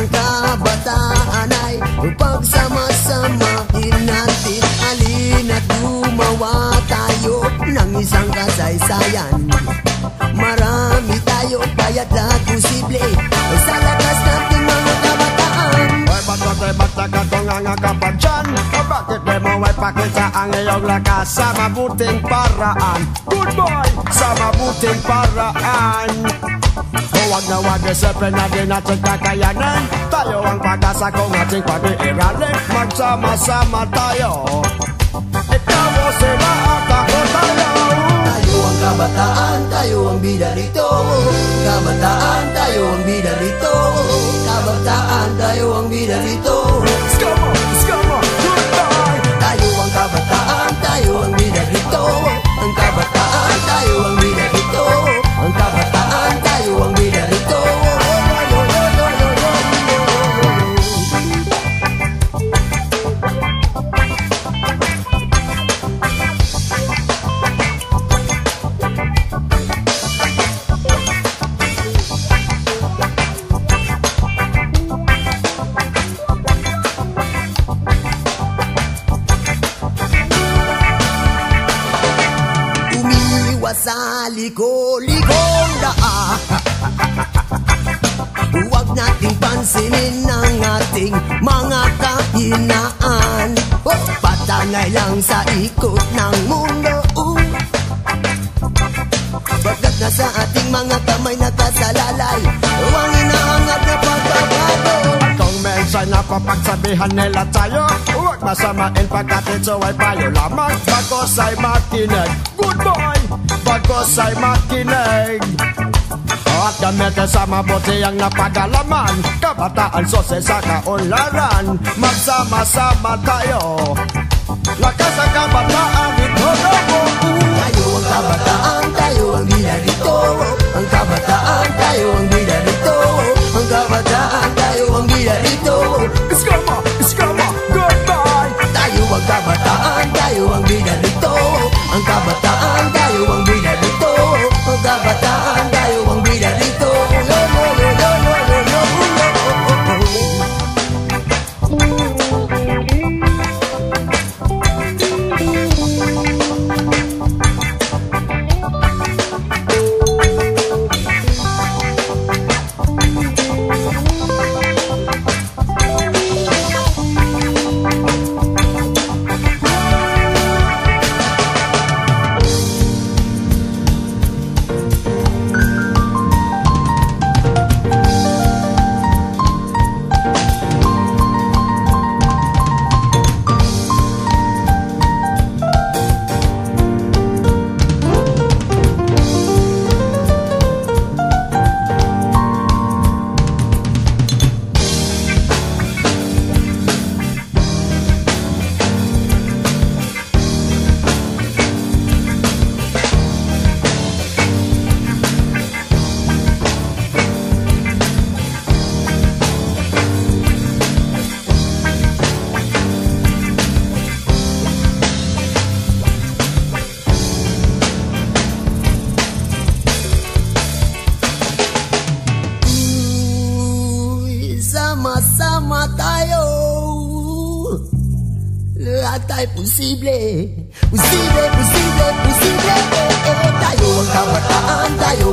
kabataan ay pagsama-samahin natin. Halina't gumawa tayo ng isang kasaysayan. Marami tayo, kaya't lahat posible sa lakas nating mga kabataan. Ay ba't nagkatong ka pa dyan? Bakit di mo ay pakita ang iyong lakas sa mabuting paraan? Good boy! Sa mabuting paraan. Huwag na wag isipin na di natin kakayanin. Tayo ang pag-asa kung ating pag-iiralin. Magsama-sama tayo. Ikaw o sila at ako tayo. Tayo ang kabataan, tayo ang bida rito. Kabataan, tayo ang bida rito. Kabataan, tayo ang bida rito. Skama, goodbye. Tayo ang kabataan, tayo ang bida rito. Ang kabataan, tayo ang bida rito. Ang kabataan, tayo ang bida rito. Sa liko-likong daan, huwag nating pansinin ang ating mga kahinaan. Patangay lang sa ikot ng mundo. Pagkat nasa ating mga kamay nakasalalay ang inaangat na pagbabago. At kung mensan na papagsabihan nila tayo, huwag masamain pagkat ito ay payo lamang. Bagos ay makinig, good boy! Bagos ay makinig. At gamitin sa mabuti ang napagalaman. Kabataan sose sa kaunlaran. Magsama-sama tayo. Lakas ang kabataan, ito na mo. Tayo ang kabataan, tayo ang bida rito. Ang kabataan, tayo ang bida rito. Ang kabataan, tayo ang bida rito. Iskama, goodbye. Tayo ang kabataan, tayo ang bida rito. Ang kabataan, tayo ang bida rito. Ang kabataan, tayo ang bida rito. Sama-sama tayo. Lahat ay posible. Posible. Tayo ang kabataan, tayo